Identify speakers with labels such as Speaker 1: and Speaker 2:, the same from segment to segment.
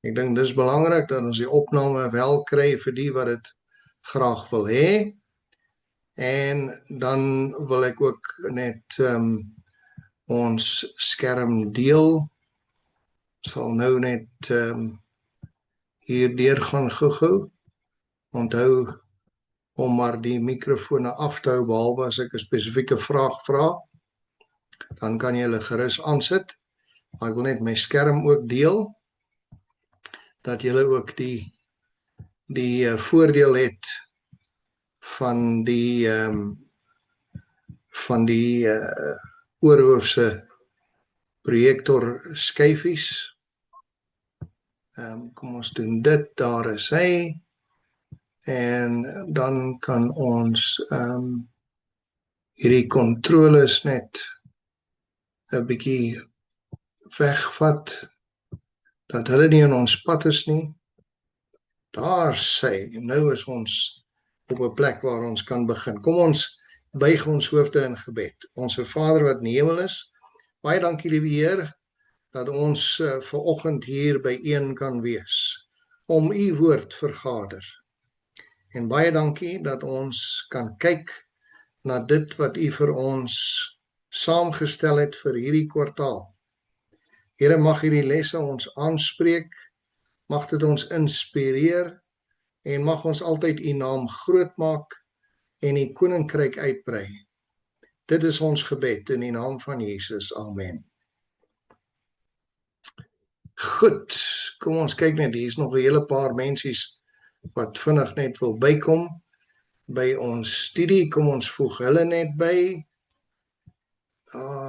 Speaker 1: Ek dink dis belangrik dat ons die opname wel kry vir die wat dit graag wil hê. En dan wil ek ook net ons skerm deel. Sal nou net hier deurgaan gou-gou. Onthou om maar die mikrofone af te hou behalwe as ek 'n spesifieke vraag vra. Dan kan jy hulle gerus aansit. Maar ek wil net my skerm ook deel, dat julle ook die voordeel het van die oorhoofse projektor skyfies. Kom ons doen dit, daar is hy. En dan kan ons hierdie controles net 'n bietjie wegvat, dat hulle nie in ons pad is nie. Daar sê, nou is ons op 'n plek waar ons kan begin. Kom ons buig ons hoofde in gebed. Onse Vader wat in die hemel is, baie dankie liewe Heer, dat ons vanoggend hier byeen kan wees, om u woord vergader. En baie dankie dat ons kan kyk na dit wat u vir ons saamgestel het vir hierdie kwartaal. Here, mag hierdie lesse ons aanspreek, mag dit ons inspireer, en mag ons altyd u naam groot maak en u koninkryk uitbrei. Dit is ons gebed in die naam van Jesus. Amen. Goed, kom ons kyk net, hier is nog 'n hele paar mensies wat vinnig net wil bykom by ons studie. Kom ons voeg hulle net by.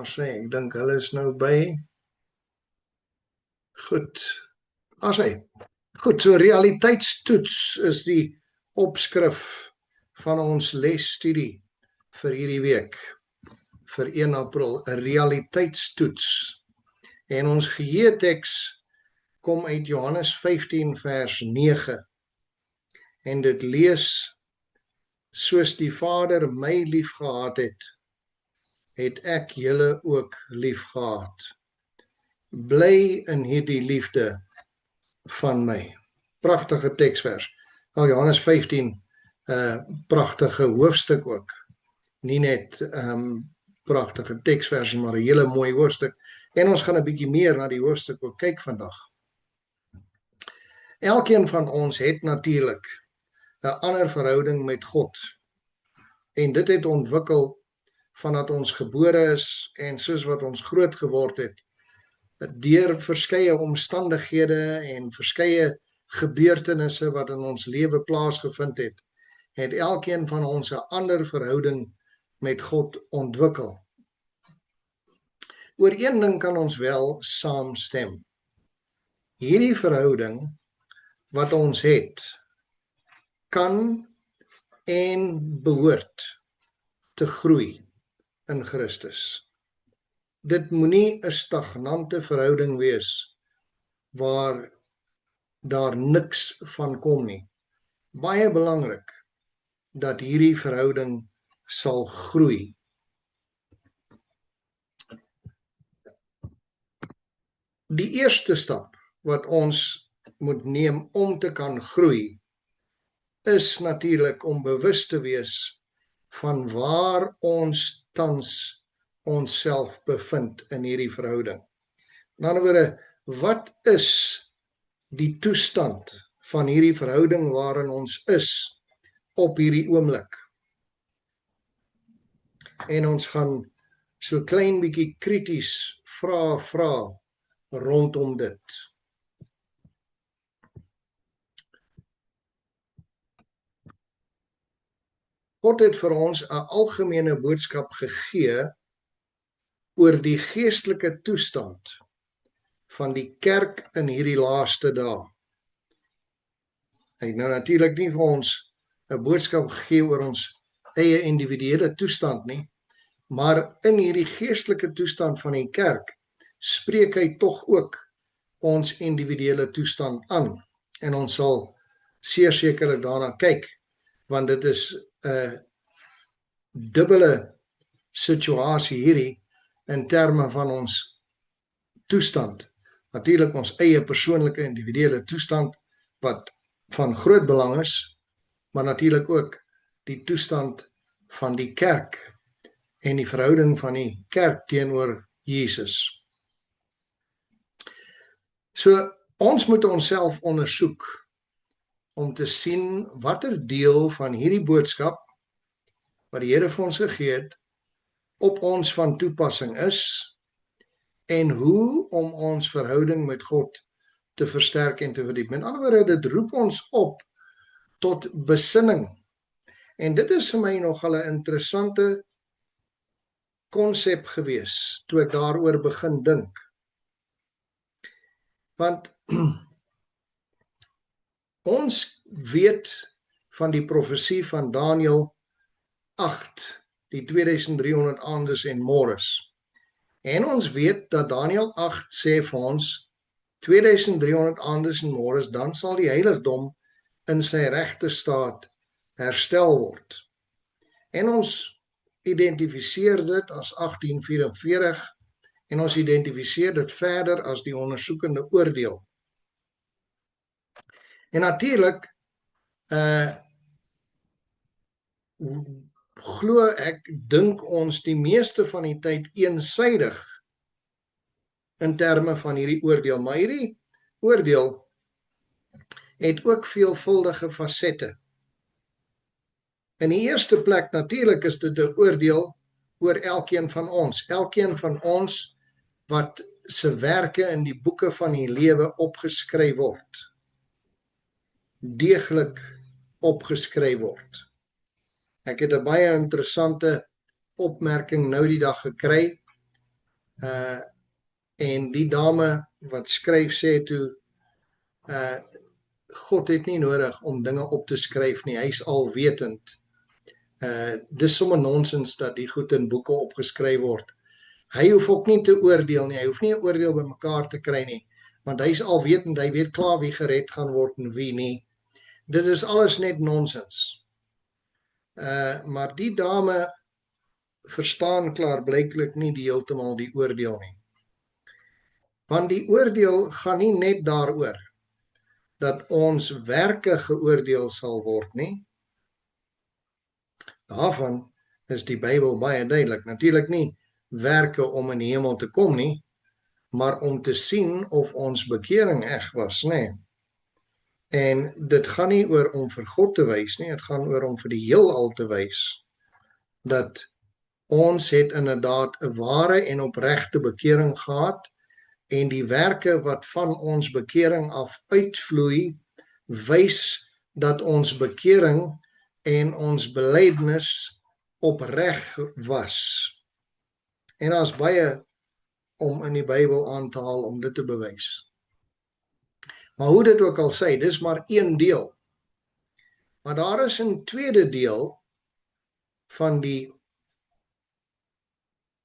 Speaker 1: Sê, ek dink hulle is nou by. Goed, Goed, so realiteitstoets is die opskrif van ons lesstudie vir hierdie week, vir 1 April, 'n realiteitstoets. En ons geheeteks kom uit Johannes 15 vers 9. En dit lees, soos die Vader my liefgehad het, het ek julle ook liefgehad. Bly in hierdie liefde van my. Pragtige teksvers. Nou Johannes 15, pragtige hoofstuk ook. Nie net pragtige teksversie, maar 'n hele mooi hoofstuk. En ons gaan 'n bietjie meer na die hoofstuk ook kyk vandag. Elkeen van ons het natuurlik 'n ander verhouding met God. En dit het ontwikkel vandat ons gebore is en soos wat ons groot geword het, deur verskeie omstandighede en verskeie gebeurtenisse wat in ons lewe plaasgevind het, het elkeen van ons 'n ander verhouding met God ontwikkel. Oor een ding kan ons wel saamstem. Hierdie verhouding wat ons het, kan en behoort te groei in Christus. Dit moenie 'n stagnante verhouding wees waar daar niks van kom nie. Baie belangrik dat hierdie verhouding sal groei. Die eerste stap wat ons moet neem om te kan groei, is natuurlik om bewus te wees van waar ons tans onsself bevind in hierdie verhouding. In ander woorde, wat is die toestand van hierdie verhouding waarin ons is op hierdie oomblik? En ons gaan so klein bietjie krities vra rondom dit. God het vir ons 'n algemene boodskap gegee oor die geestelike toestand van die kerk in hierdie laaste dae. Hy het nou natuurlik nie vir ons 'n boodskap gegee oor ons eie individuele toestand nie, maar in hierdie geestelike toestand van die kerk spreek hy tog ook ons individuele toestand aan. En ons sal sekerlik daarna kyk, want dit is 'n dubbele situasie hierdie in terme van ons toestand Natuurlik ons eie persoonlike individuele toestand wat van groot belang is, maar natuurlik ook die toestand van die kerk en die verhouding van die kerk teenoor Jesus. So ons moet onsself ondersoek om te sien watter deel van hierdie boodskap wat die Here vir ons gegee het op ons van toepassing is en hoe om ons verhouding met God te versterk en te verdiep. Met ander woorde, dit roep ons op tot besinning. En dit is vir my nogal 'n interessante konsep gewees toe ek daaroor begin dink. Want ons weet van die profesie van Daniël 8, die 2300 aandes en môres. En ons weet dat Daniël 8 sê vir ons 2300 aandes en môres, dan sal die heiligdom in sy regte staat herstel word. En ons identifiseer dit as 1844 en ons identifiseer dit verder as die ondersoekende oordeel. En natuurlik glo ek, dink ons die meeste van die tyd eensydig in terme van hierdie oordeel, maar hierdie oordeel het ook veelvuldige fasette. In die eerste plek natuurlik is dit 'n oordeel oor elkeen van ons wat se werke in die boeke van die lewe opgeskryf word, deeglik opgeskryf word. Ek het 'n baie interessante opmerking nou die dag gekry, en die dame wat skryf sê toe, God het nie nodig om dinge op te skryf nie, hy's alwetend. Dis sommer nonsens dat die goed in boeke opgeskryf word. Hy hoef ook nie te oordeel nie, hy hoef nie 'n oordeel by mekaar te kry nie, want hy's alwetend, hy weet klaar wie gered gaan word en wie nie. Dit is alles net nonsens. Maar die dame verstaan klaarblyklik nie heeltemal die oordeel nie. Want die oordeel gaan nie net daaroor dat ons werke geoordeel sal word nie. Daarvan is die Bybel baie duidelik. Natuurlik nie werke om in die hemel te kom nie, maar om te sien of ons bekering eg was, nê. En dit gaan nie oor om vir God te wys nie, dit gaan oor om vir die heelal te wys dat ons het inderdaad 'n ware en opregte bekering gehad en die werke wat van ons bekering af uitvloei wys dat ons bekering en ons belydenis opreg was. En daar's baie om in die Bybel aan te haal om dit te bewys. Maar hoe dit ook al sê, dis maar een deel. Maar daar is 'n tweede deel van die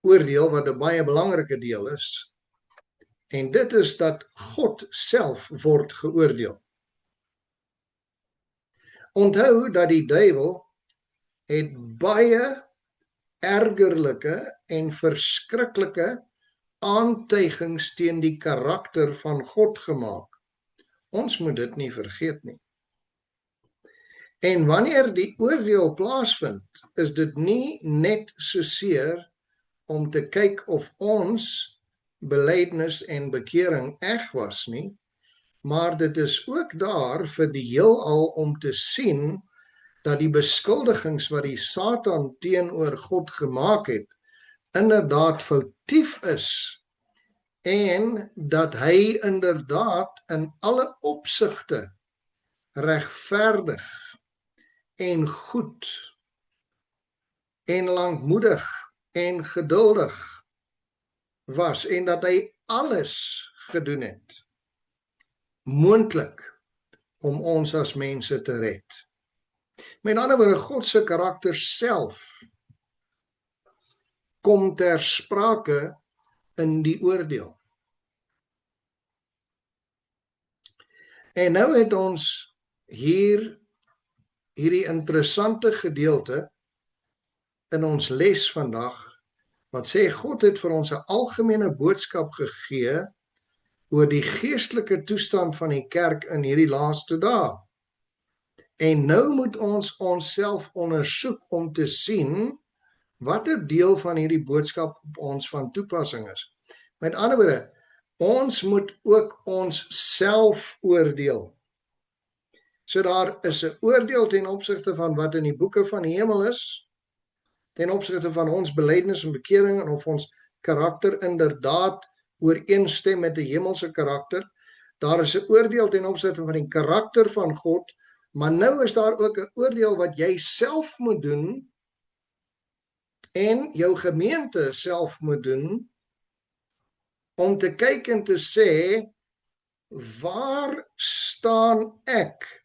Speaker 1: oordeel wat 'n baie belangrike deel is. En dit is dat God self word geoordeel. Onthou dat die duiwel het baie ergerlike en verskriklike aantuigings teen die karakter van God gemaak. Ons moet dit nie vergeet nie. En wanneer die oordeel plaasvind, is dit nie net soseer om te kyk of ons belydenis en bekering eg was nie, maar dit is ook daar vir die heelal om te sien dat die beskuldigings wat die Satan teenoor God gemaak het, inderdaad foutief is en dat hy inderdaad in alle opsigte regverdig en goed en lankmoedig en geduldig was en dat hy alles gedoen het moontlik om ons as mense te red. Met ander woorde, God se karakter self kom ter sprake in die oordeel. En nou het ons hierdie interessante gedeelte in ons les vandag, wat sê God het vir ons 'n algemene boodskap gegee oor die geestelike toestand van die kerk in hierdie laaste dae. En nou moet ons onsself ondersoek om te sien watter deel van hierdie boodskap op ons van toepassing is. Met ander woorde, ons moet ook ons self oordeel. So daar is 'n oordeel ten opsigte van wat in die boeke van die hemel is, ten opsigte van ons belydenis en bekering en of ons karakter inderdaad ooreenstem met die hemelse karakter. Daar is 'n oordeel ten opsigte van die karakter van God, maar nou is daar ook 'n oordeel wat jy self moet doen en jou gemeente self moet doen om te kyk en te sê, waar staan ek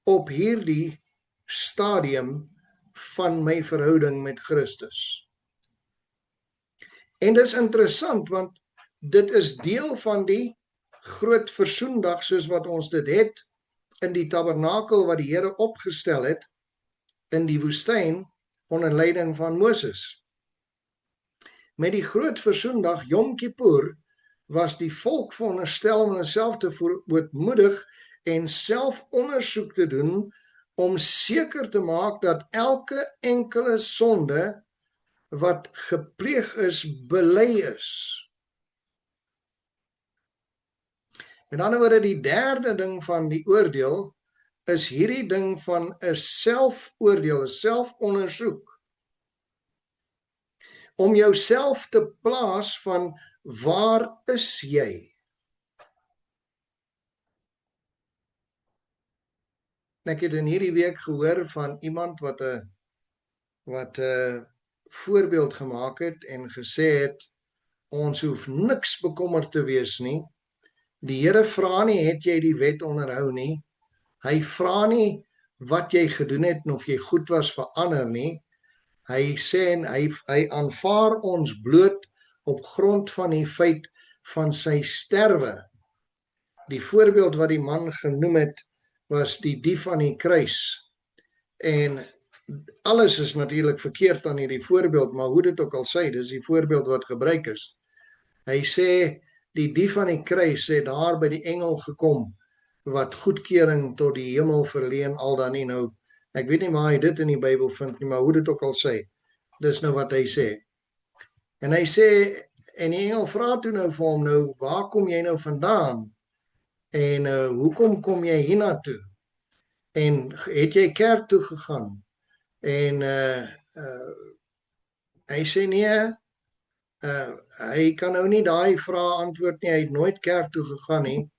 Speaker 1: op hierdie stadium van my verhouding met Christus? En dis interessant, want dit is deel van die groot versoendag, soos wat ons dit het in die tabernakel wat die Here opgestel het in die woestyn onder leiding van Moses. Met die groot versoendag, Yom Kippur, was die volk veronderstel om homself te ootmoedig en selfondersoek te doen om seker te maak dat elke enkele sonde wat gepleeg is, bely is. Met ander woorde, die derde ding van die oordeel is hierdie ding van 'n selfoordeel, 'n selfondersoek. Om jouself te plaas van waar is jy? Ek het in hierdie week gehoor van iemand wat 'n voorbeeld gemaak het en gesê het, ons hoef niks bekommerd te wees nie. Die Here vra nie, het jy die wet onderhou nie. Hy vra nie wat jy gedoen het en of jy goed was vir ander nie. Hy sê en hy aanvaar ons bloot op grond van die feit van sy sterwe. Die voorbeeld wat die man genoem het, was die dief aan die kruis. En alles is natuurlik verkeerd aan hierdie voorbeeld, maar hoe dit ook al sê, dis die voorbeeld wat gebruik is. Hy sê, die dief aan die kruis het daar by die engel gekom, wat goedkeuring tot die hemel verleen al dan nie. Nou, ek weet nie waar hy dit in die Bybel vind nie, maar hoe dit ook al sê, dis nou wat hy sê. En hy sê, en die engel vra toe nou vir hom, nou, waar kom jy nou vandaan? En hoekom kom jy hiernatoe? En het jy kerk toe gegaan? En hy sê nee, hy kan nou nie daai vraag antwoord nie, hy het nooit kerk toe gegaan nie,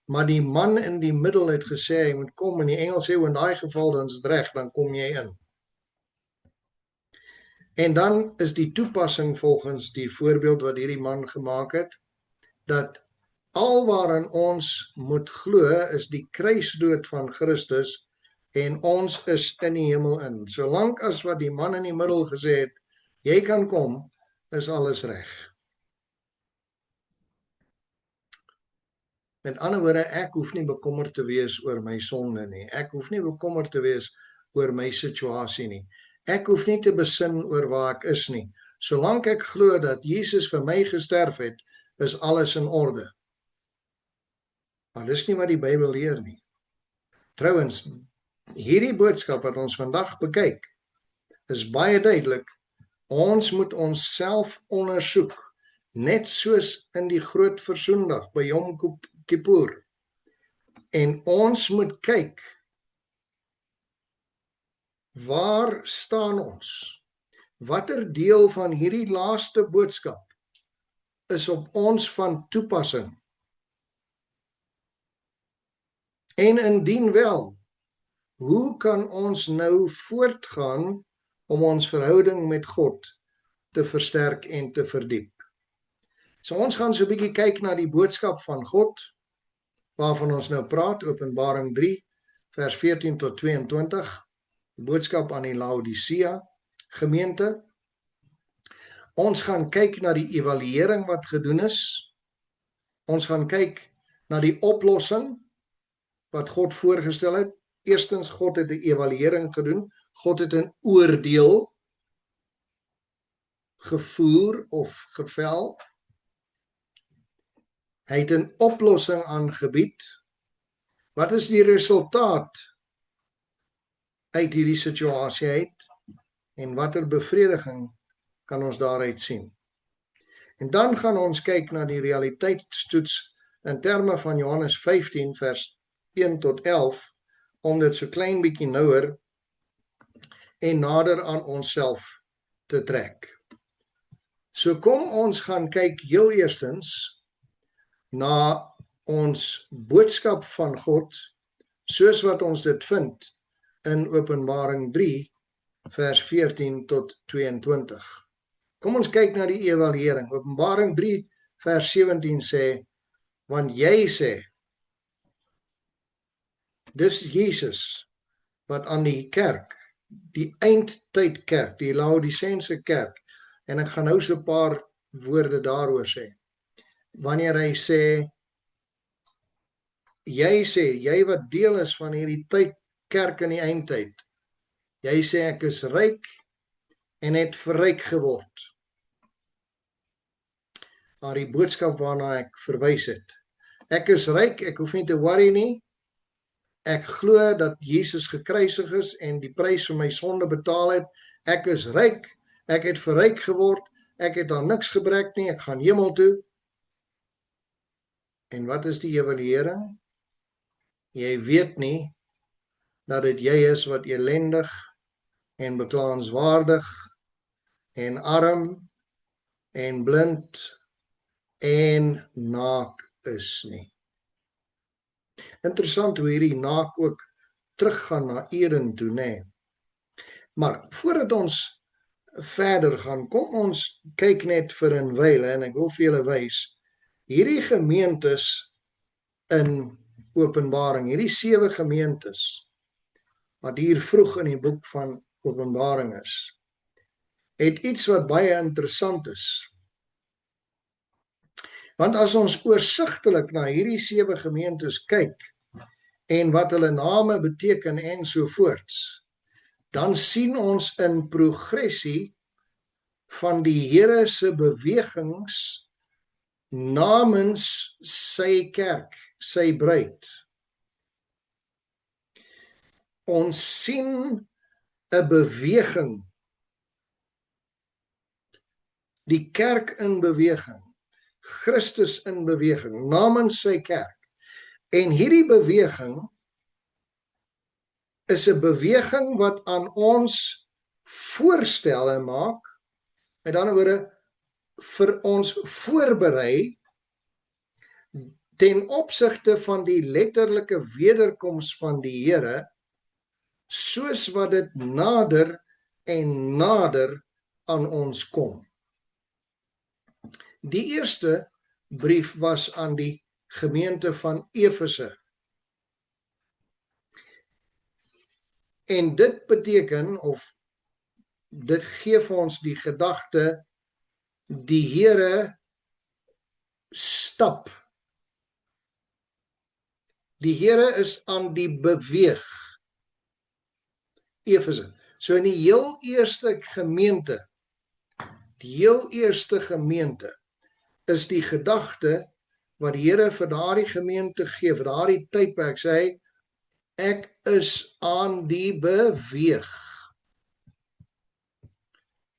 Speaker 1: maar die man in die middel het gesê, hy moet kom, en die engel sê, in daai geval, dan is het reg, dan kom jy in. En dan is die toepassing volgens die voorbeeld wat hierdie man gemaak het, dat alwaarin ons moet glo, is die kruisdood van Christus, en ons is in die hemel in. Solank as wat die man in die middel gesê het, jy kan kom, is alles reg. Met ander woorde, ek hoef nie bekommerd te wees oor my sonde nie. Ek hoef nie bekommerd te wees oor my situasie nie. Ek hoef nie te besin oor waar ek is nie. Solank ek glo dat Jesus vir my gesterf het, is alles in orde. Maar dis nie wat die Bybel leer nie. Trouwens, hierdie boodskap wat ons vandag bekyk, is baie duidelik. Ons moet onsself ondersoek, net soos in die groot versoendag by Yom Kippur. En ons moet kyk, waar staan ons? Watter deel van hierdie laaste boodskap is op ons van toepassing? En indien wel, hoe kan ons nou voortgaan om ons verhouding met God te versterk en te verdiep? So ons gaan so 'n bietjie kyk na die boodskap van God, waarvan ons nou praat, Openbaring 3, vers 14 tot 22, die boodskap aan die Laodicea gemeente. Ons gaan kyk na die evaluering wat gedoen is. Ons gaan kyk na die oplossing wat God voorgestel het. Eerstens, God het 'n evaluering gedoen. God het 'n oordeel gevoer of gevel. Hy het 'n oplossing aangebied. Wat is die resultaat uit hierdie situasie uit en watter bevrediging kan ons daaruit sien? En dan gaan ons kyk na die realiteitstoets in terme van Johannes 15 vers 1 tot 11 om dit so klein bietjie nouer en nader aan onsself te trek. So kom ons gaan kyk heel eerstens na ons boodskap van God soos wat ons dit vind in Openbaring 3 vers 14 tot 22. Kom ons kyk na die evaluering. Openbaring 3 vers 17 sê, want jy sê, dis Jesus wat aan die kerk, die eindtydkerk, die Laodiseense kerk, en ek gaan nou so 'n paar woorde daaroor sê. Wanneer hy sê, jy wat deel is van hierdie kerk in die eindtyd, jy sê ek is ryk en het verryk geword. Maar die boodskap waarna ek verwys het. Ek is ryk, ek hoef nie te worry nie. Ek glo dat Jesus gekruisig is en die prys vir my sonde betaal het. Ek is ryk, ek het verryk geword, ek het aan niks gebrek nie, ek gaan hemel toe. En wat is die evaluering? Jy weet nie dat dit jy is wat elendig en beklaanswaardig en arm en blind en naak is nie. Interessant hoe hierdie naak ook teruggaan na Eden toe, nê. Maar voordat ons verder gaan, kom ons kyk net vir 'n wyle en ek wil vir julle wys hierdie gemeentes in Openbaring, hierdie 7 gemeentes wat hier vroeg in die boek van Openbaring is, het iets wat baie interessant is. Want as ons oorsigtelik na hierdie 7 gemeentes kyk en wat hulle name beteken en so voorts, dan sien ons in progressie van die Here se bewegings namens sy kerk, sy bruid. Ons sien 'n beweging, die kerk in beweging, Christus in beweging, namens sy kerk. En hierdie beweging is 'n beweging wat aan ons voorstelle maak, met ander woorde, vir ons voorberei ten opsigte van die letterlike wederkoms van die Here, soos wat dit nader en nader aan ons kom. Die eerste brief was aan die gemeente van Efese. En dit beteken, of dit gee vir ons die gedagte, die Here stap. Die Here is aan die beweeg. Efese. So in die heel eerste gemeente, is die gedagte wat die Here vir daardie gemeente gee, vir daardie tydperk, sê hy, ek is aan die beweeg.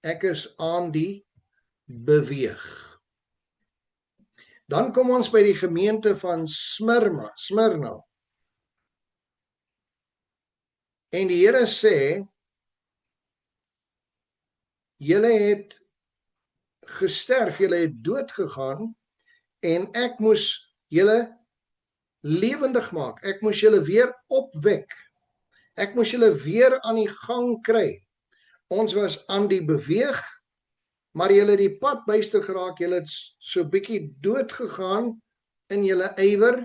Speaker 1: Ek is aan die beweeg. Dan kom ons by die gemeente van Smyrna. En die Here sê, julle het gesterf, julle het dood gegaan, en ek moes julle lewendig maak. Ek moes julle weer opwek. Ek moes julle weer aan die gang kry. Ons was aan die beweeg, maar julle het die pad byster geraak, julle het so bietjie dood gegaan in julle ywer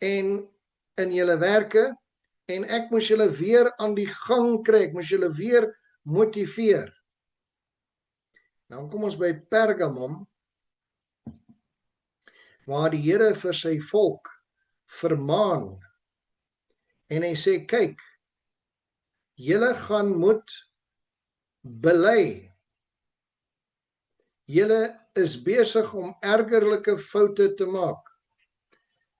Speaker 1: en in julle werke, en ek moes julle weer aan die gang kry, ek moes julle weer motiveer. Nou kom ons by Pergamum, waar die Here vir sy volk vermaan, en hy sê, kyk, julle gaan moet bely, julle is besig om ergerlike foute te maak.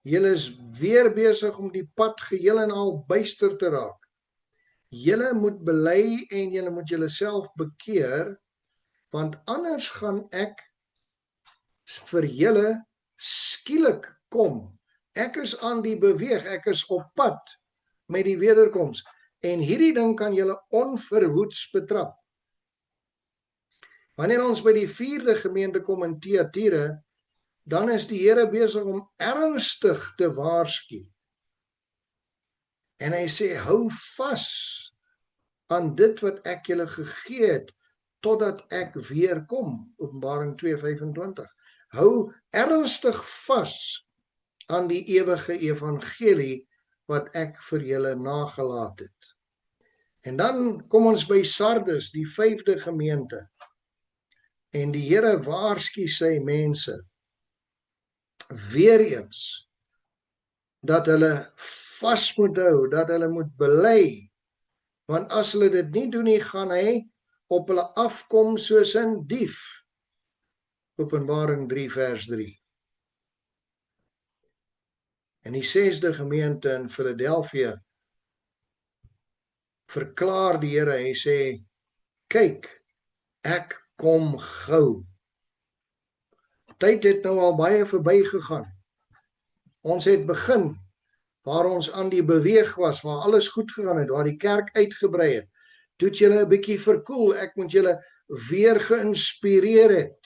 Speaker 1: Julle is weer besig om die pad geheel en al byster te raak. Julle moet bely en julle moet julleself bekeer, want anders gaan ek vir julle skielik kom. Ek is aan die beweeg, ek is op pad met die wederkoms. En hierdie ding kan julle onverhoeds betrap. Wanneer ons by die 4de gemeente kom in Thyatira, dan is die Here besig om ernstig te waarsku. En hy sê, hou vas aan dit wat ek julle gegee het, totdat ek weer kom. Openbaring 2:25. Hou ernstig vas aan die ewige evangelie wat ek vir julle nagelaat het. En dan kom ons by Sardes, die 5de gemeente. En die Here waarsku sy mense weer eens dat hulle vas moet hou, dat hulle moet bely, want as hulle dit nie doen nie, gaan hy op hulle afkom soos 'n dief. Openbaring 3 vers 3. En die 6de gemeente in Philadelphia verklaar die Here, hy sê, kyk, ek kom gou. Tyd het nou al baie verby gegaan. Ons het begin waar ons aan die beweeg was, waar alles goed gegaan het, waar die kerk uitgebrei het. Toe het julle 'n bietjie verkoel, ek moet julle weer geïnspireer het.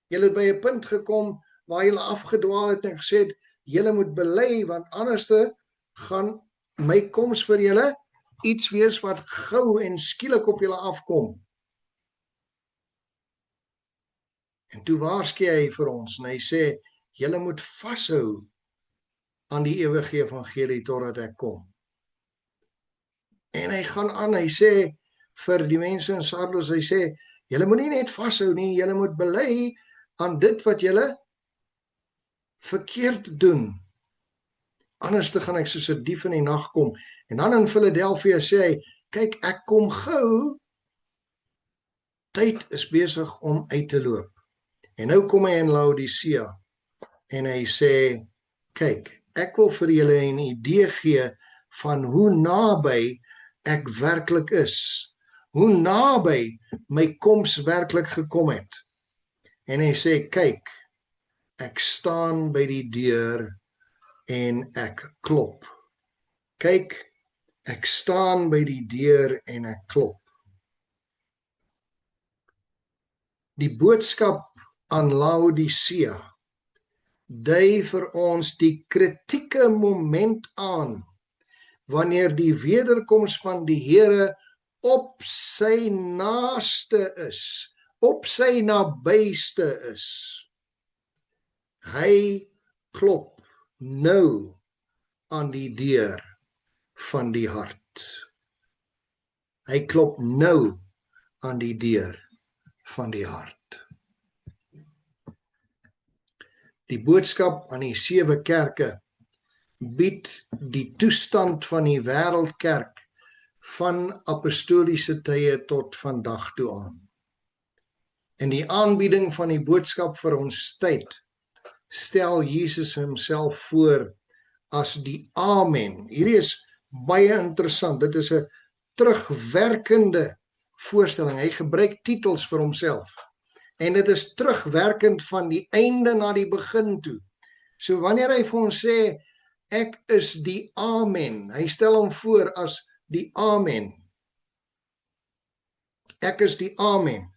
Speaker 1: Julle het by 'n punt gekom waar julle afgedwaal het en gesê het, julle moet bely, want anderste gaan my koms vir julle iets wees wat gou en skielik op julle afkom. En toe waarsku hy vir ons en hy sê, julle moet vashou aan die ewige evangelie totdat ek kom. En hy gaan aan, hy sê vir die mense in Sardes, hy sê, julle moet nie net vashou nie, julle moet bely aan dit wat julle verkeerd doen. Anders te gaan ek soos 'n dief in die nag kom. En dan in Philadelphia sê hy, kyk, ek kom gou. Tyd is besig om uit te loop. En nou kom hy in Laodicea en hy sê, kyk, ek wil vir julle 'n idee gee van hoe naby ek werklik is. Hoe naby my koms werklik gekom het. En hy sê, kyk, ek staan by die deur en ek klop. Kyk, ek staan by die deur en ek klop. Die boodskap aan Laodicea dui vir ons die kritieke moment aan wanneer die wederkoms van die Here op sy naaste is, op sy nabyste is. Hy klop nou aan die deur van die hart. Hy klop nou aan die deur van die hart. Die boodskap aan die 7 kerke bied die toestand van die wêreldkerk van apostoliese tye tot vandag toe aan. In die aanbieding van die boodskap vir ons tyd stel Jesus homself voor as die Amen. Hierdie is baie interessant. Dit is 'n terugwerkende voorstelling. Hy gebruik titels vir homself. En dit is terugwerkend van die einde na die begin toe. So wanneer hy vir ons sê, ek is die Amen, hy stel hom voor as die Amen. Ek is die Amen.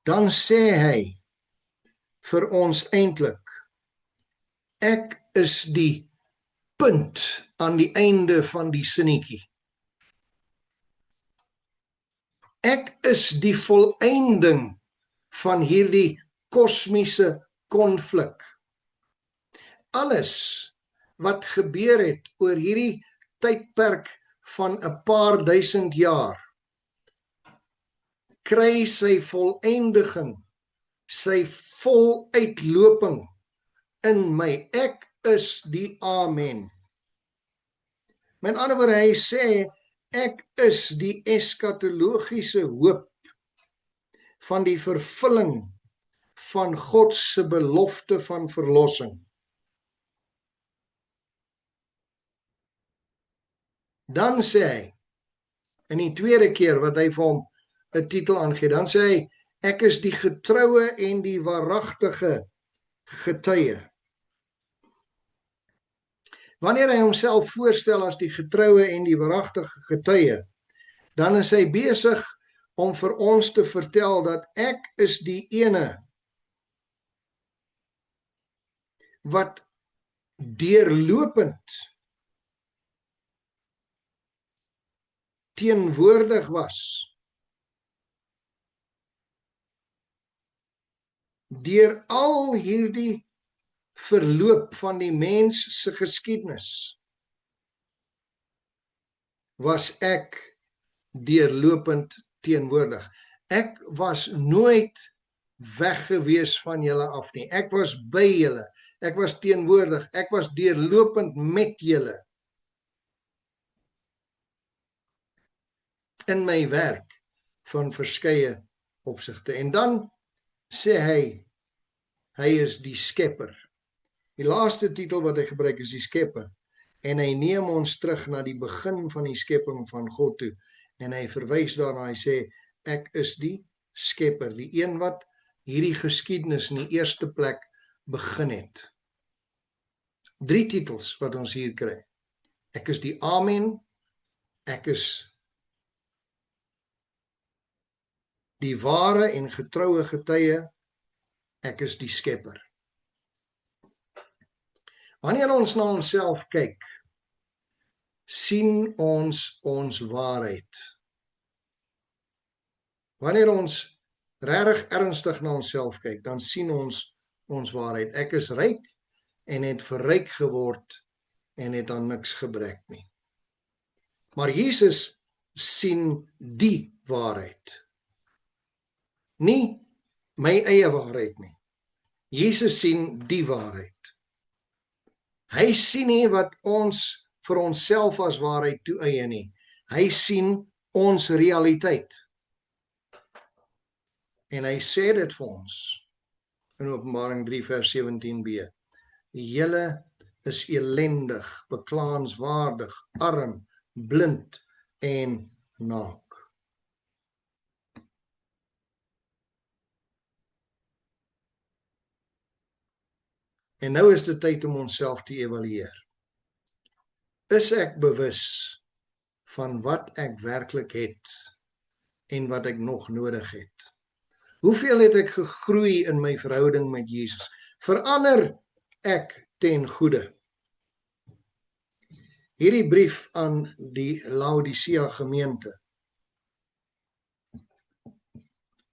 Speaker 1: Dan sê hy vir ons eintlik, ek is die punt aan die einde van die sinnetjie. Ek is die volëinding van hierdie kosmiese konflik. Alles wat gebeur het oor hierdie tydperk van 'n paar duisend jaar, kry sy volëindiging, sy voluitloping in my. Ek is die Amen. Met ander woorde, hy sê, ek is die eskatologiese hoop van die vervulling van God se belofte van verlossing. Dan sê hy, in die tweede keer wat hy vir hom 'n titel aangee, dan sê hy, ek is die getroue en die waaragtige getuie. Wanneer hy homself voorstel as die getroue en die waaragtige getuie, dan is hy besig om vir ons te vertel dat ek is die ene wat deurlopend teenwoordig was deur al hierdie verloop van die mens se geskiedenis, was ek deurlopend teenwoordig. Ek was nooit weg gewees van julle af nie. Ek was by julle. Ek was teenwoordig. Ek was deurlopend met julle in my werk van verskeie opsigte. En dan sê hy is die skepper. Die laaste titel wat hy gebruik is die skepper. En hy neem ons terug na die begin van die skepping van God toe. En hy verwys daarna, hy sê, ek is die skepper, die een wat hierdie geskiedenis in die eerste plek begin het. 3 titels wat ons hier kry. Ek is die Amen, ek is die ware en getroue getuie, ek is die skepper. Wanneer ons na onsself kyk, sien ons waarheid. Wanneer ons regtig ernstig na onsself kyk, dan sien ons waarheid. Ek is ryk en het verryk geword en het aan niks gebrek nie. Maar Jesus sien die waarheid. Nie my eie waarheid nie. Jesus sien die waarheid. Hy sien nie wat ons vir onsself as waarheid toeëie nie. Hy sien ons realiteit. En hy sê dit vir ons in Openbaring 3 vers 17b. Julle is elendig, beklaanswaardig, arm, blind en naak. En nou is dit tyd om onsself te evalueer. Is ek bewus van wat ek werklik het en wat ek nog nodig het? Hoeveel het ek gegroei in my verhouding met Jesus? Verander ek ten goeie? Hierdie brief aan die Laodicea gemeente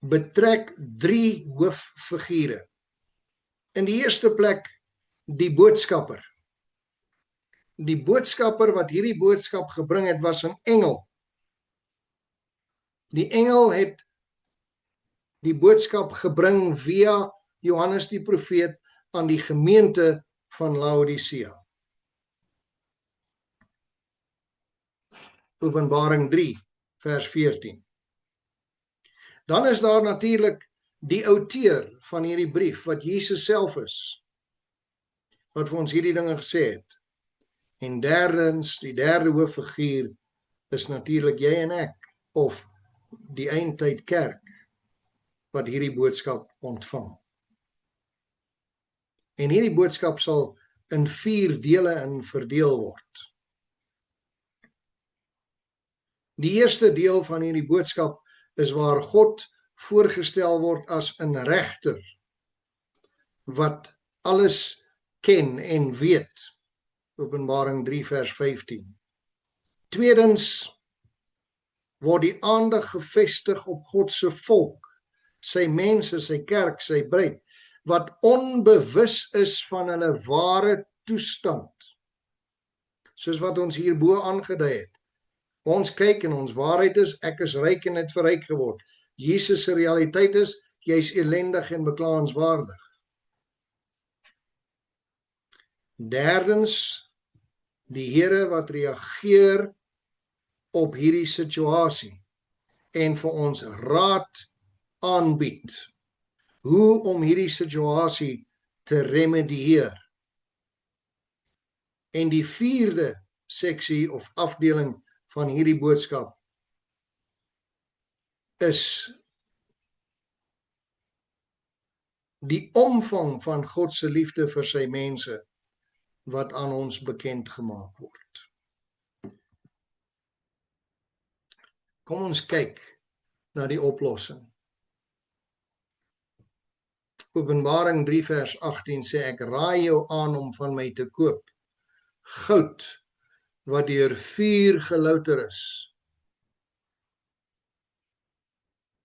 Speaker 1: betrek 3 hooffigure. In die eerste plek die boodskapper. Die boodskapper wat hierdie boodskap gebring het, was 'n engel. Die engel het die boodskap gebring via Johannes die profeet aan die gemeente van Laodicea. Openbaring 3 vers 14. Dan is daar natuurlik die outeur van hierdie brief, wat Jesus self is, wat vir ons hierdie dinge gesê het. En derdens, die derde hooffiguur is natuurlik jy en ek, of die eindtyd kerk, wat hierdie boodskap ontvang. En hierdie boodskap sal in 4 dele in verdeel word. Die eerste deel van hierdie boodskap is waar God voorgestel word as 'n regter wat alles ken en weet. Openbaring 3 vers 15. Tweedens word die aandag gefestig op God se volk, sy mense, sy kerk, sy bruid, wat onbewus is van hulle ware toestand. Soos wat ons hierbo aangedui het. Ons kyk en ons waarheid is, ek is ryk en het verryk geword. Jesus se realiteit is, jy is elendig en beklaanswaardig. Derdens, die Here wat reageer op hierdie situasie en vir ons raad, aanbied hoe om hierdie situasie te remedieer. En die 4de seksie of afdeling van hierdie boodskap is die omvang van God se liefde vir sy mense wat aan ons bekend gemaak word. Kom ons kyk na die oplossing. Openbaring 3 vers 18 sê, ek raai jou aan om van my te koop goud wat deur vuur gelouter is.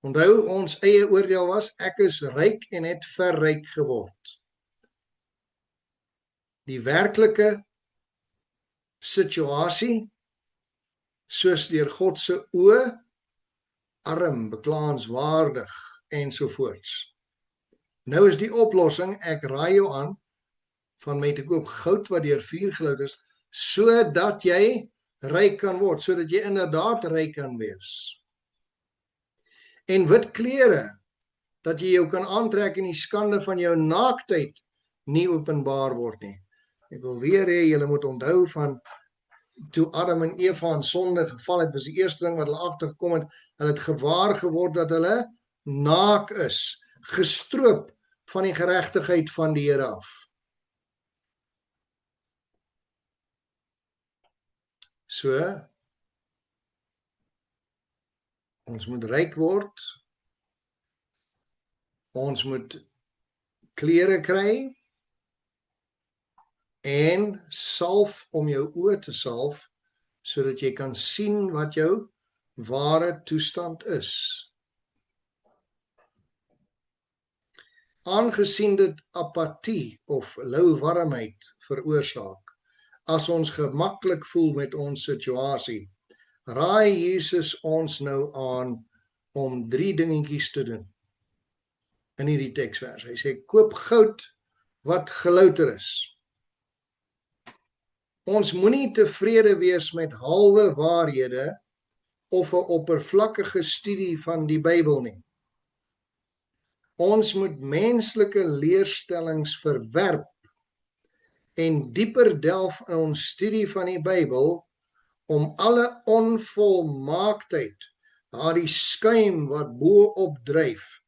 Speaker 1: Onthou, ons eie oordeel was, ek is ryk en het verryk geword. Die werklike situasie, soos deur God se oë, arm, beklaanswaardig ensovoorts. Nou is die oplossing, ek raai jou aan van my te koop goud wat deur vuur gelouter is, sodat jy ryk kan word, sodat jy inderdaad ryk kan wees. En wit klere, dat jy jou kan aantrek en die skande van jou naaktheid nie openbaar word nie. Ek wil weer hê, julle moet onthou van toe Adam en Eva in sonde geval het, was die eerste ding wat hulle agtergekom het, hulle het gewaar geword dat hulle naak is, gestroop van die geregtigheid van die Here af. So, ons moet ryk word, ons moet klere kry, en salf om jou oë te salf, sodat jy kan sien wat jou ware toestand is. Aangesien dit apatie of lauwarmheid veroorsaak, as ons gemaklik voel met ons situasie, raai Jesus ons nou aan om 3 dingetjies te doen in hierdie teksvers. Hy sê, koop goud wat gelouter is. Ons moenie tevrede wees met halwe waarhede of 'n oppervlakkige studie van die Bybel nie. Ons moet menslike leerstellings verwerp en dieper delf in ons studie van die Bybel om alle onvolmaaktheid, daardie skuim wat bo opdryf,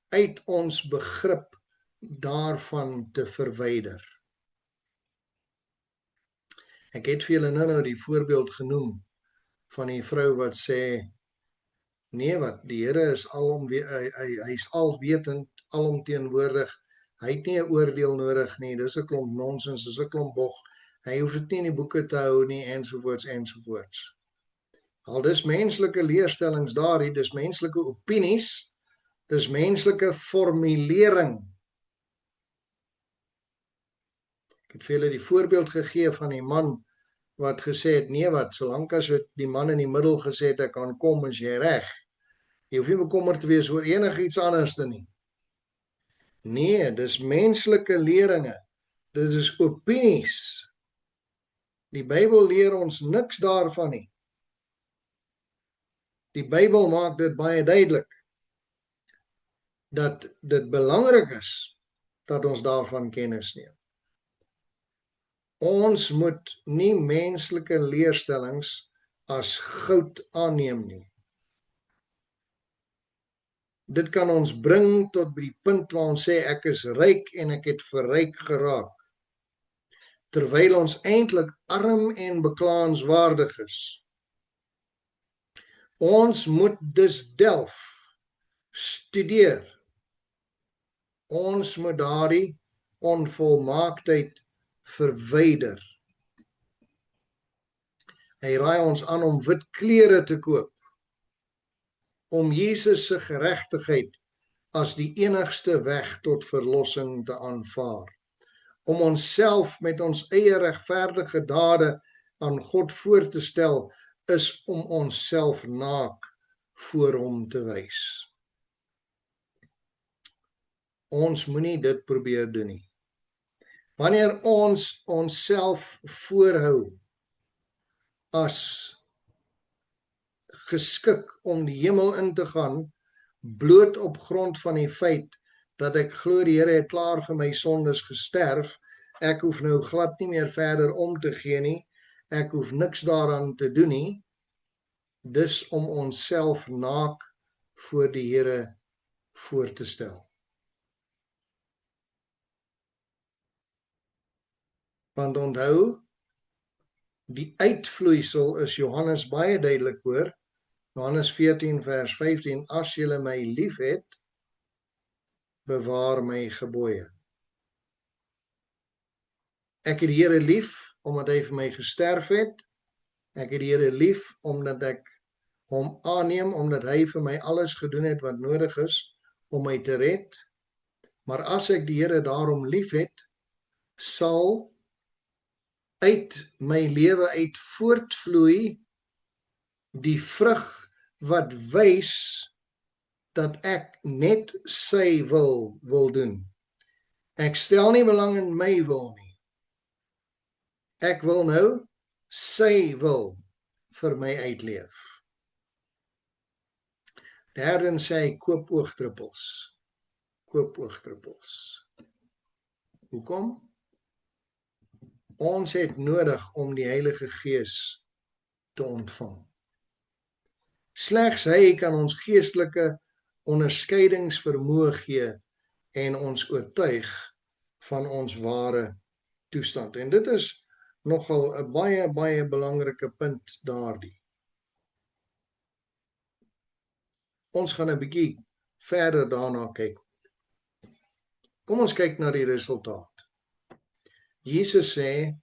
Speaker 1: uit ons begrip daarvan te verwyder. Ek het vir julle nou die voorbeeld genoem van die vrou wat sê, nee wat, die Here is hy is alwetend, alomteenwoordig, hy het nie 'n oordeel nodig nie, dis 'n klomp nonsens, dis 'n klomp bog, hy hoef dit nie in die boeke te hou nie, ensovoorts, ensovoorts. Al dis menslike leerstellings daar, dis menslike opinies, dis menslike formulering. Ek het vir julle die voorbeeld gegee van die man wat gesê het, nee wat, solank as die man in die middel gesê het, ek kan kom, is jy reg. Jy hoef nie bekommerd te wees oor enigiets anders nie. Nee, dis menslike leringe, dit is opinies. Die Bybel leer ons niks daarvan nie. Die Bybel maak dit baie duidelik, dat dit belangrik is, dat ons daarvan kennis neem. Ons moet nie menslike leerstellings as goud aanneem nie. Dit kan ons bring tot by die punt waar ons sê, ek is ryk en ek het verryk geraak, terwyl ons eintlik arm en beklaanswaardig is. Ons moet dus delf, studeer. Ons moet daardie onvolmaaktheid verwyder. Hy raai ons aan om wit klere te koop, om Jesus se geregtigheid as die enigste weg tot verlossing te aanvaar, om onsself met ons eie regverdige dade aan God voor te stel, is om onsself naak voor hom te wys. Ons moenie dit probeer doen nie. Wanneer ons onsself voorhou as geskik om die hemel in te gaan, bloot op grond van die feit dat ek glo die Here het klaar vir my sondes gesterf. Ek hoef nou glad nie meer verder om te gee nie. Ek hoef niks daaraan te doen nie. Dis om onsself naak voor die Here voor te stel. Want onthou, die uitvloeisel is Johannes baie duidelik hoor. Johannes 14 vers 15, as julle my lief het, bewaar my gebooie. Ek het die Here lief, omdat hy vir my gesterf het. Ek het die Here lief, omdat ek hom aanneem, omdat hy vir my alles gedoen het wat nodig is om my te red. Maar as ek die Here daarom lief het, sal uit my lewe uit voortvloei die vrug wat wys dat ek net sy wil doen. Ek stel nie belang in my wil nie. Ek wil nou sy wil vir my uitleef. Derdens sê hy, koop oogdruppels. Koop oogdruppels. Hoekom? Ons het nodig om die Heilige Gees te ontvang. Slegs hy kan ons geestelike onderskeidingsvermoë gee en ons oortuig van ons ware toestand. En dit is nogal 'n baie belangrike punt daardie. Ons gaan 'n bietjie verder daarna kyk. Kom ons kyk na die resultaat. Jesus sê,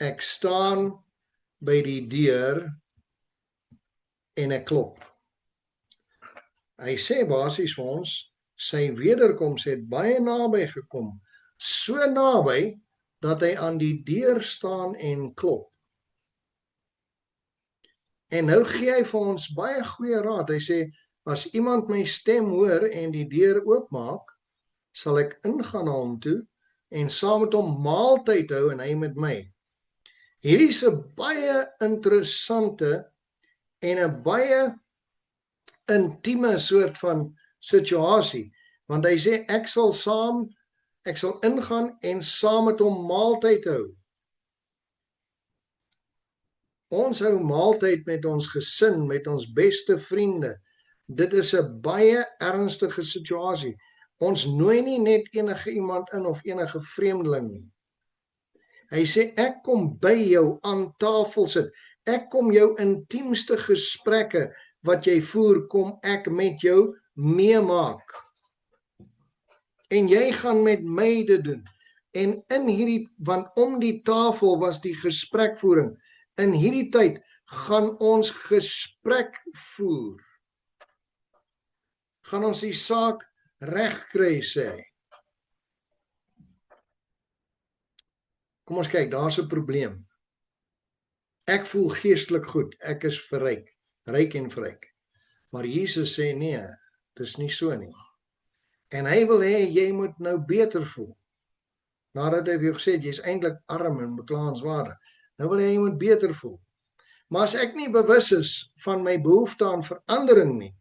Speaker 1: ek staan by die deur en ek klop. Hy sê basies vir ons, sy wederkoms het baie naby gekom, so naby dat hy aan die deur staan en klop. En nou gee hy vir ons baie goeie raad. Hy sê, as iemand my stem hoor en die deur oopmaak, sal ek ingaan na hom toe en saam met hom maaltyd hou en hy met my. Hierdie is 'n baie interessante en 'n baie intieme soort van situasie, want hy sê ek sal ingaan en saam met hom maaltyd hou. Ons hou maaltyd met ons gesin, met ons beste vriende. Dit is 'n baie ernstige situasie. Ons nooi nie net enige iemand in of enige vreemdeling nie. Hy sê ek kom by jou aan tafel sit. Ek kom jou intiemste gesprekke wat jy voer, kom ek met jou meemaak. En jy gaan met my dit doen. En in hierdie, want om die tafel was die gesprekvoering. In hierdie tyd gaan ons gesprek voer. Gaan ons die saak reg kry, sê hy. Kom ons kyk, daar's 'n probleem. Ek voel geestelik goed, ek is verryk, ryk en verryk. Maar Jesus sê nee, dis nie so nie. En hy wil hê jy moet nou beter voel. Nadat hy vir jou gesê het, jy's eintlik arm en beklaanswaardig. Nou wil hy jy moet beter voel. Maar as ek nie bewus is van my behoefte aan verandering nie,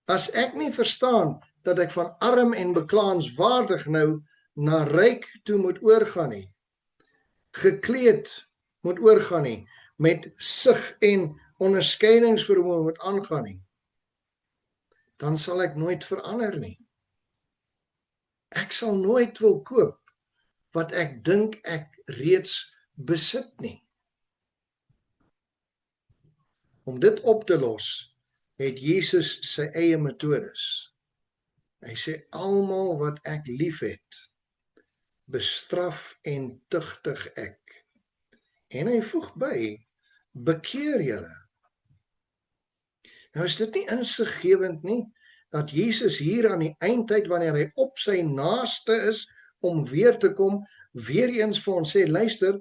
Speaker 1: as ek nie verstaan dat ek van arm en beklaanswaardig nou na ryk toe moet oorgaan nie, gekleed moet oorgaan nie, met sig en onderskeidingsvermoë moet aangaan nie, dan sal ek nooit verander nie. Ek sal nooit wil koop wat ek dink ek reeds besit nie. Om dit op te los, het Jesus sy eie metodes. Hy sê, almal wat ek lief het, bestraf en tugtig ek. En hy voeg by, bekeer julle. Nou is dit nie insiggewend nie, dat Jesus hier aan die eindtyd, wanneer hy op sy naaste is, om weer te kom, weer eens vir ons sê, luister,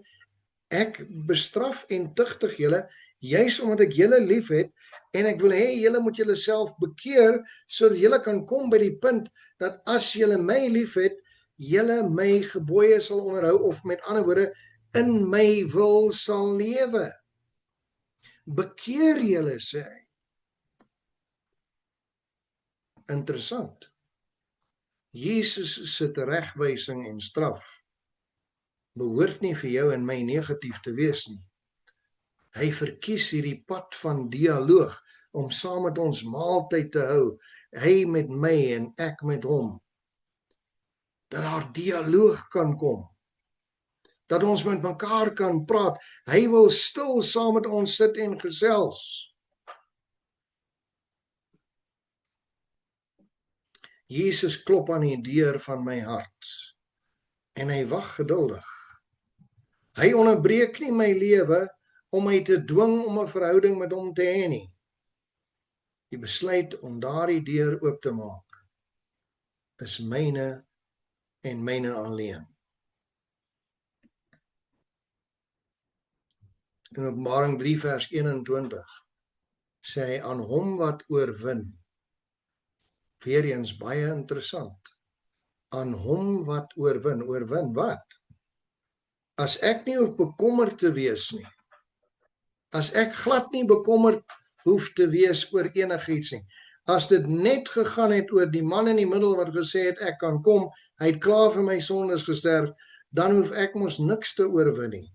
Speaker 1: ek bestraf en tugtig julle, juis omdat ek julle lief het, en ek wil hê julle moet julle self bekeer, sodat julle kan kom by die punt, dat as julle my lief het, julle my gebooie sal onderhou, of met ander woorde, in my wil sal lewe. Bekeer julle, sê hy. Interessant. Jesus se teregwysing en straf behoort nie vir jou en my negatief te wees nie. Hy verkies hierdie pad van dialoog om saam met ons maaltyd te hou, hy met my en ek met hom. Dat daar dialoog kan kom. Dat ons met mekaar kan praat. Hy wil stil saam met ons sit en gesels. Jesus klop aan die deur van my hart en hy wag geduldig. Hy onderbreek nie my lewe om my te dwing om 'n verhouding met hom te hê nie. Die besluit om daardie deur oop te maak is myne en myne alleen. In Openbaring 3 vers 21 sê hy aan hom wat oorwin. Weer eens baie interessant. Aan hom wat oorwin. Oorwin wat? As ek nie hoef bekommerd te wees nie. As ek glad nie bekommerd hoef te wees oor enigiets nie. As dit net gegaan het oor die man in die middel wat gesê het ek kan kom, hy het klaar vir my sondes gesterf, dan hoef ek mos niks te oorwin nie.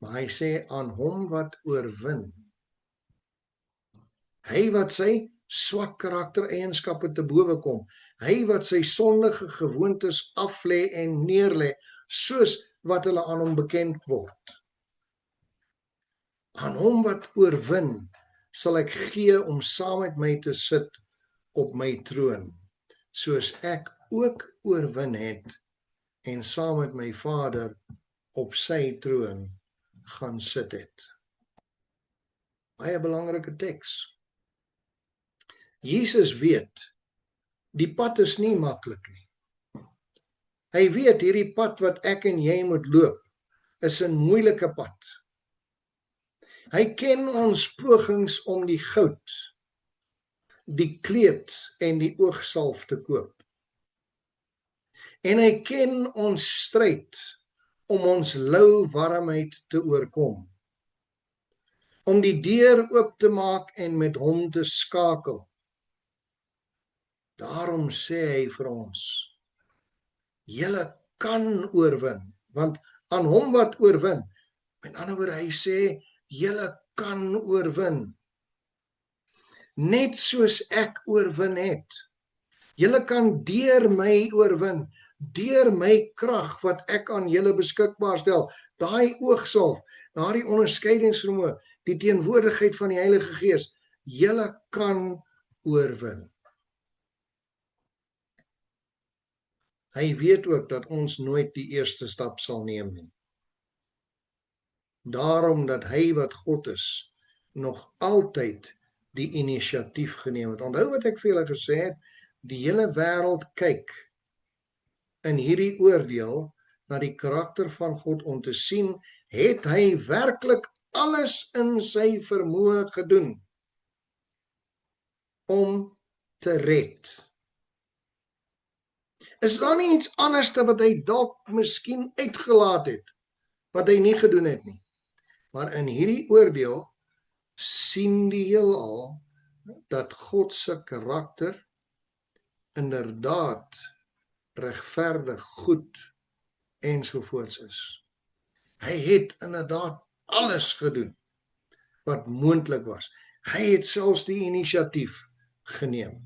Speaker 1: Maar hy sê aan hom wat oorwin. Hy wat sy swak karaktereienskappe te bowe kom. Hy wat sy sondige gewoontes aflê en neerlê, soos wat hulle aan hom bekend word. Aan hom wat oorwin, sal ek gee om saam met my te sit op my troon, soos ek ook oorwin het en saam met my Vader op sy troon gaan sit het. Baie belangrike teks. Jesus weet, die pad is nie maklik nie. Hy weet hierdie pad wat ek en jy moet loop, is 'n moeilike pad. Hy ken ons pogings om die goud, die kleed en die oogsalf te koop. En hy ken ons stryd om ons lou warmheid te oorkom. Om die deur oop te maak en met hom te skakel. Daarom sê hy vir ons, julle kan oorwin, want aan hom wat oorwin, met ander woorde hy sê, julle kan oorwin. Net soos ek oorwin het. Julle kan deur my oorwin, deur my krag wat ek aan julle beskikbaar stel, daai oogsalf, daardie onderskeidingsvermoë, die teenwoordigheid van die Heilige Gees, julle kan oorwin. Hy weet ook dat ons nooit die eerste stap sal neem nie. Daarom dat hy wat God is, nog altyd die inisiatief geneem het. Onthou wat ek vir julle gesê het, die hele wêreld kyk in hierdie oordeel na die karakter van God om te sien, het hy werklik alles in sy vermoë gedoen om te red. Is daar nie iets anders wat hy dalk miskien uitgelaat het, wat hy nie gedoen het nie? Maar in hierdie oordeel sien die heelal dat God se karakter inderdaad regverdig, goed ensovoorts is. Hy het inderdaad alles gedoen wat moontlik was. Hy het selfs die inisiatief geneem.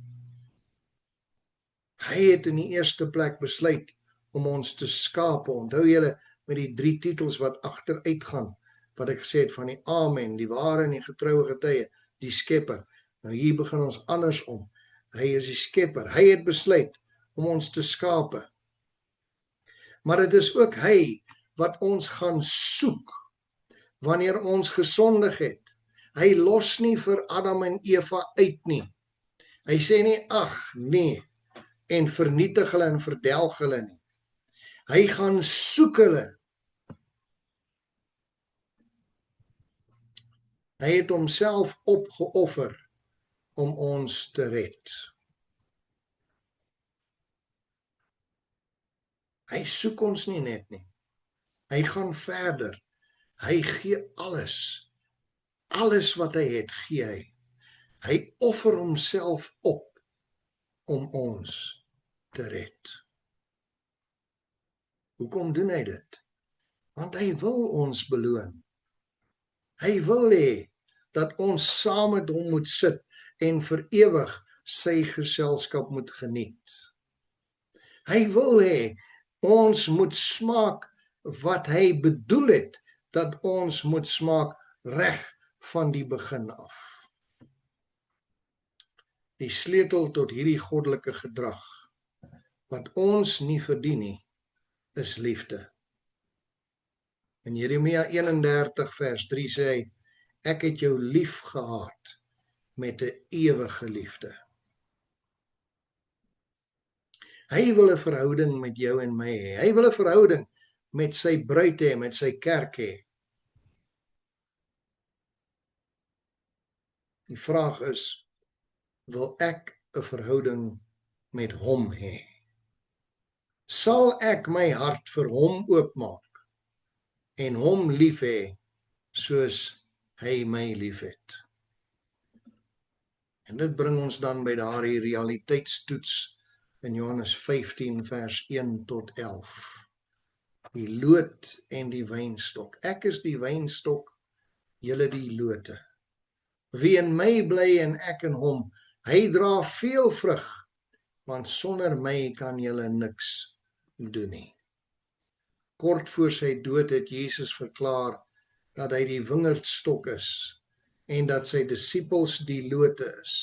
Speaker 1: Hy het in die eerste plek besluit om ons te skape. Onthou julle met die 3 titels wat agteruit gaan, wat ek gesê het van die Amen, die ware en die getroue getuie, die Skepper. Nou hier begin ons andersom. Hy is die Skepper. Hy het besluit om ons te skape. Maar dit is ook hy wat ons gaan soek wanneer ons gesondig het. Hy los nie vir Adam en Eva uit nie. Hy sê nie, ag nee, en vernietig hulle en verdelg hulle nie. Hy gaan soek hulle. Hy het homself opgeoffer om ons te red. Hy soek ons nie net nie. Hy gaan verder. Hy gee alles. Alles wat hy het, gee hy. Hy offer homself op om ons te red. Hoekom doen hy dit? Want hy wil ons beloon. Hy wil hê dat ons saam met hom moet sit en vir ewig sy geselskap moet geniet. Hy wil hê ons moet smaak wat hy bedoel het, dat ons moet smaak reg van die begin af. Die sleutel tot hierdie goddelike gedrag, wat ons nie verdien nie, is liefde. In Jeremia 31 vers 3 sê hy, ek het jou lief gehad met 'n ewige liefde. Hy wil 'n verhouding met jou en my hê. Hy wil 'n verhouding met sy bruid hê, met sy kerk hê. Die vraag is, wil ek 'n verhouding met hom hê? Sal ek my hart vir hom oopmaak en hom lief hê soos hy my liefhet? En dit bring ons dan by daardie realiteitstoets in Johannes 15 vers 1 tot 11. Die loot en die wynstok. Ek is die wynstok, julle die lote. Wie in my bly en ek in hom, hy dra veel vrug, want sonder my kan julle niks doen nie. Kort voor sy dood het Jesus verklaar dat hy die wingerdstok is en dat sy disippels die lote is.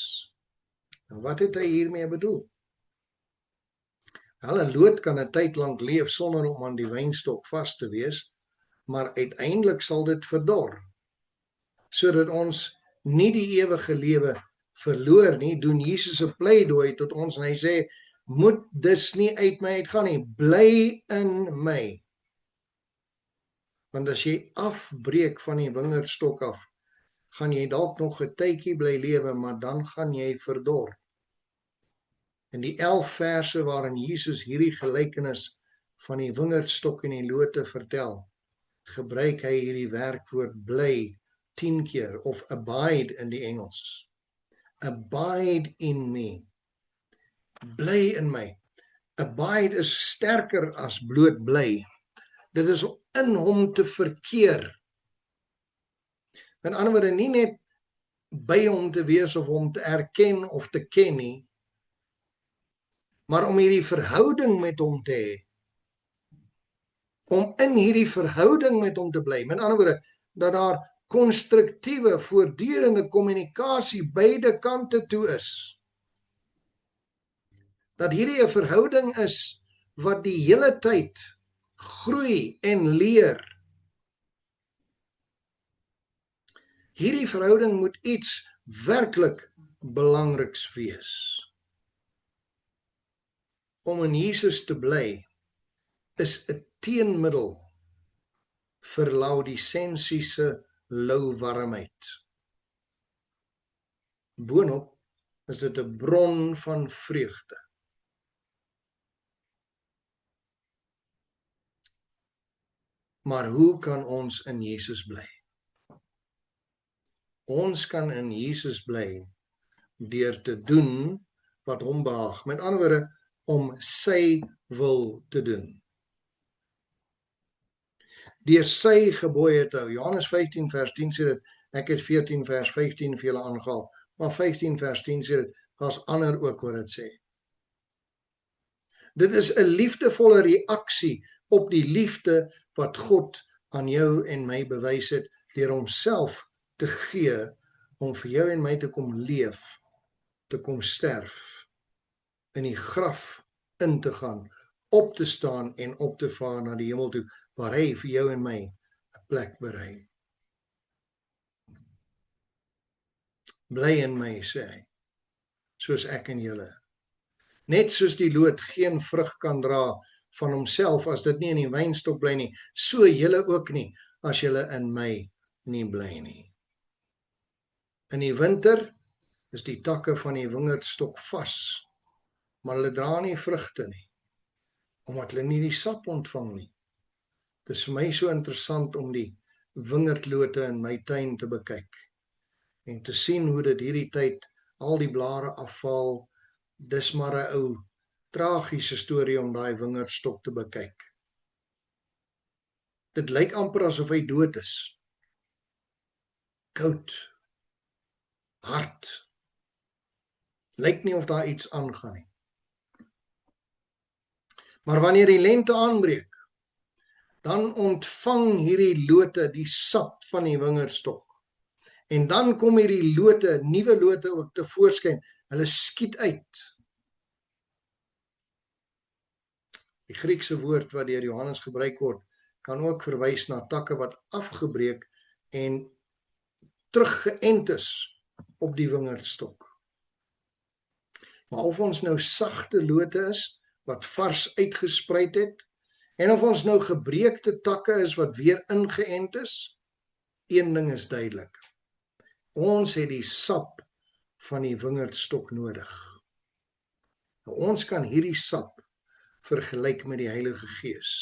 Speaker 1: En wat het hy hiermee bedoel? Wel, 'n loot kan 'n tyd lank leef sonder om aan die wynstok vas te wees, maar uiteindelik sal dit verdor, sodat ons nie die ewige lewe verloor nie. Doen Jesus 'n pleidooi tot ons en hy sê, moet dus nie uit my uitgaan nie, bly in my. Want as jy afbreek van die wingerdstok af, gaan jy dalk nog 'n tydjie bly lewe, maar dan gaan jy verdor. In die 11 verse waarin Jesus hierdie gelykenis van die wingerdstok en die lote vertel, gebruik hy hierdie werkwoord bly 10 keer, of abide in die Engels. Abide in me. Bly in my. Abide is sterker as bloot bly. Dit is in hom te verkeer. Met ander woorde, nie net by hom te wees of hom te erken of te ken nie, maar om hierdie verhouding met hom te hê. Om in hierdie verhouding met hom te bly. Met ander woorde, dat daar konstruktiewe, voortdurende kommunikasie beide kante toe is. Dat hierdie 'n verhouding is wat die hele tyd groei en leer. Hierdie verhouding moet iets werklik belangriks wees. Om in Jesus te bly is 'n teenmiddel vir laodisensiese louwarmheid. Boonop is dit 'n bron van vreugde. Maar hoe kan ons in Jesus bly? Ons kan in Jesus bly deur te doen wat hom behaag. Met ander woorde, om sy wil te doen. Deur sy gebooie te hou. Johannes 15 vers 10 sê dit, ek het 14 vers 15 vir julle aangehaal, maar 15 vers 10 sê dit, daar's ander ook wat dit sê. Dit is 'n liefdevolle reaksie op die liefde wat God aan jou en my bewys het deur homself te gee om vir jou en my te kom leef, te kom sterf, in die graf in te gaan, op te staan en op te vaar na die hemel toe, waar hy vir jou en my 'n plek berei. Bly in my, sê hy, soos ek in julle. Net soos die loot geen vrug kan dra van homself as dit nie in die wynstok bly nie, so julle ook nie as julle in my nie bly nie. In die winter is die takke van die wingerdstok vas, maar hulle dra nie vrugte nie, omdat hulle nie die sap ontvang nie. Dit is vir my so interessant om die wingerdlote in my tuin te bekyk. en te sien hoe dit hierdie tyd al die blare afval, dis maar 'n ou tragiese storie om daai wingerdstok te bekyk. Dit lyk amper asof hy dood is. Koud, hard. Lyk nie of daar iets aangaan nie. Maar wanneer die lente aanbreek, dan ontvang hierdie lote die sap van die wingerdstok. En dan kom hierdie lote, nuwe lote ook tevoorskyn. Hulle skiet uit. Die Griekse woord wat deur Johannes gebruik word, kan ook verwys na takke wat afgebreek en teruggeënt is op die wingerdstok. Maar of ons nou sagte lote is, wat vars uitgespreid het, en of ons nou gebreekte takke is wat weer ingeënt is, een ding is duidelik. Ons het die sap van die wingerdstok nodig. Nou, ons kan hierdie sap vergelyk met die Heilige Gees.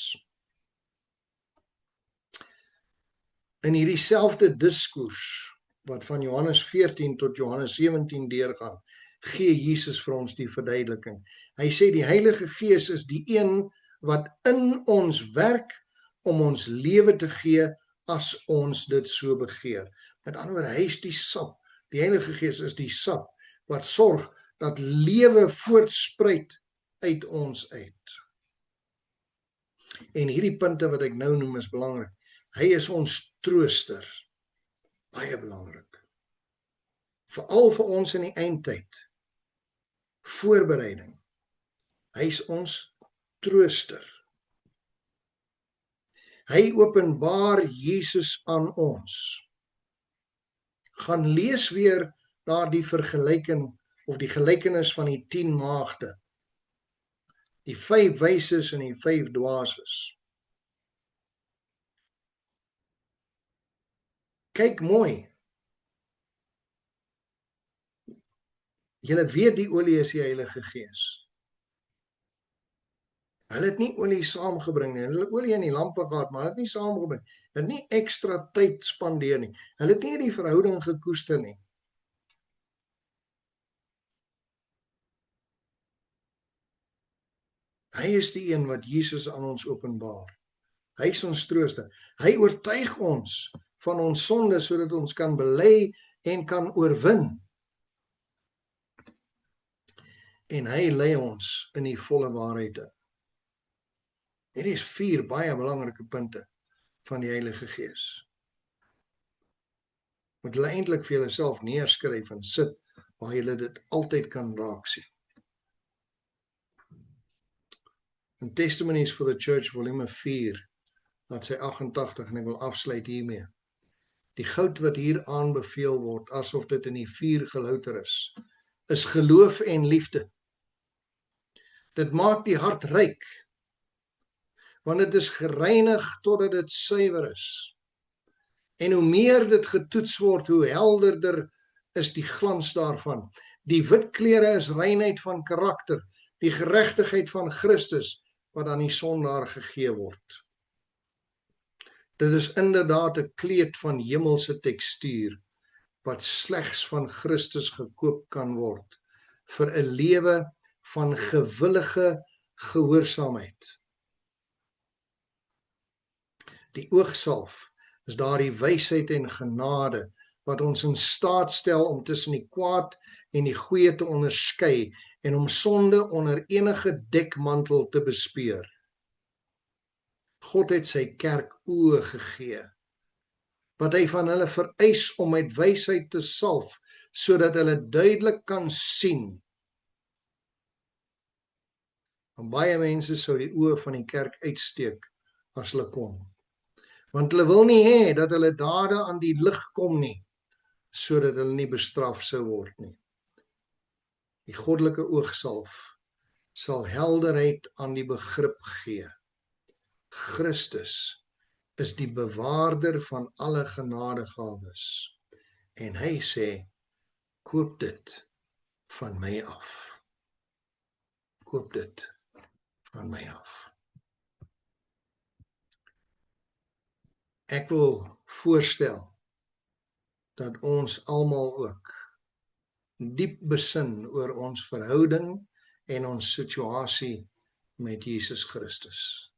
Speaker 1: In hierdie selfde diskurs, wat van Johannes 14 tot Johannes 17 deurgaan, gee Jesus vir ons die verduideliking. Hy sê die Heilige Gees is die een wat in ons werk om ons lewe te gee as ons dit so begeer. Met ander woorde, hy is die sap. Die Heilige Gees is die sap wat sorg dat lewe voortspruit uit ons uit. En hierdie punte wat ek nou noem is belangrik. Hy is ons trooster. Baie belangrik. Veral vir ons in die eindtyd. Voorbereiding. Hy is ons trooster. Hy openbaar Jesus aan ons. Gaan lees weer daardie vergelyking of die gelykenis van die 10 maagde. Die 5 wyses en die 5 dwaases. Kyk mooi. Julle weet die olie is die Heilige Gees. Hulle het nie olie saamgebring nie. Hulle het olie in die lampe gehad, maar hulle het nie saamgebring. Hulle het nie ekstra tyd spandeer nie. Hulle het nie die verhouding gekoester nie. Hy is die een wat Jesus aan ons openbaar. Hy is ons trooster. Hy oortuig ons van ons sonde sodat ons kan bely en kan oorwin. En hy lei ons in die volle waarheid in. Hier is 4 baie belangrike punte van die Heilige Gees. Moet hulle eintlik vir julleself neerskryf en sit waar julle dit altyd kan raak sien. In Testimonies for the Church volume 4, bladsy 88, en ek wil afsluit hiermee. Die goud wat hier aanbeveel word, asof dit in die vuur gelouter is geloof en liefde. Dit maak die hart ryk, want dit is gereinig totdat dit suiwer is. En hoe meer dit getoets word, hoe helderder is die glans daarvan. Die wit klere is reinheid van karakter, die geregtigheid van Christus, wat aan die sondaar gegee word. Dit is inderdaad 'n kleed van hemelse tekstuur, wat slegs van Christus gekoop kan word, vir 'n lewe van gewillige gehoorsaamheid. Die oogsalf is daardie wysheid en genade, wat ons in staat stel om tussen die kwaad en die goeie te onderskei, en om sonde onder enige dekmantel te bespeur. God het sy kerk oë gegee, wat hy van hulle vereis om met wysheid te salf, sodat hulle duidelik kan sien. En baie mense sou die oë van die kerk uitsteek as hulle kon. Want hulle wil nie hê dat hulle dade aan die lig kom nie, sodat hulle nie bestraf sou word nie. Die goddelike oogsalf sal helderheid aan die begrip gee. Christus is die bewaarder van alle genadegawes. En hy sê, koop dit van my af. Koop dit van my af. Ek wil voorstel dat ons almal ook diep besin oor ons verhouding en ons situasie met Jesus Christus.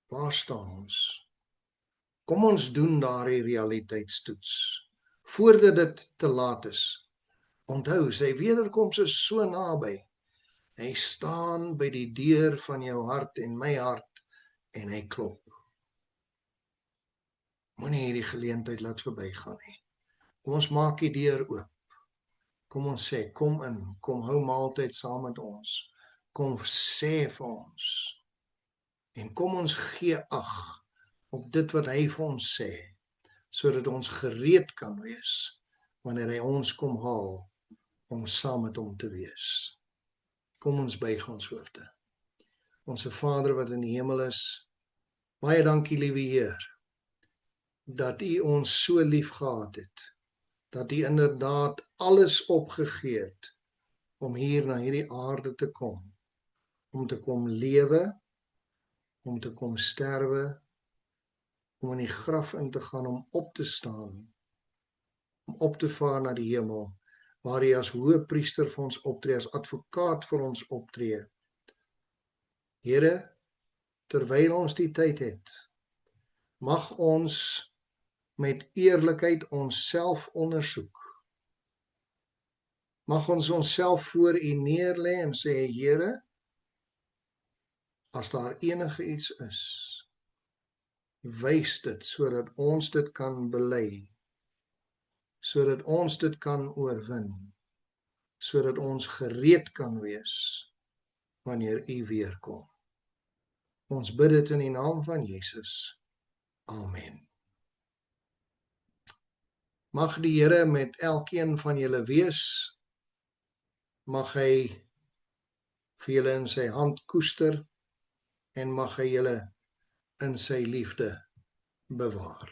Speaker 1: Waar staan ons? Kom ons doen daardie realiteitstoets, voordat dit te laat is. Onthou, sy wederkoms is so naby. Hy staan by die deur van jou hart en my hart en hy klop. Moenie hierdie geleentheid laat verbygaan nie. Kom ons maak die deur oop. Kom ons sê, kom in, kom hou maaltyd saam met ons. Kom sê vir ons. En kom ons gee ag op dit wat hy vir ons sê, sodat ons gereed kan wees wanneer hy ons kom haal om saam met hom te wees. Kom ons buig ons hoofde. Onse Vader wat in die hemel is, baie dankie, liewe Heer, dat U ons so lief gehad het, dat U inderdaad alles opgegee het om hier na hierdie aarde te kom, om te kom lewe, om te kom sterwe, om in die graf in te gaan, om op te staan, om op te vaar na die hemel, waar hy as hoëpriester vir ons optree, as advokaat vir ons optree. Here, terwyl ons die tyd het, mag ons met eerlikheid onsself ondersoek. Mag ons onsself voor U neerlê en sê, Here, as daar enige iets is, wys dit sodat ons dit kan bely, sodat ons dit kan oorwin, sodat ons gereed kan wees wanneer U weer kom. Ons bid dit in die naam van Jesus. Amen. Mag die Here met elkeen van julle wees, mag hy vir julle in sy hand koester en mag hy julle in sy liefde bewaar.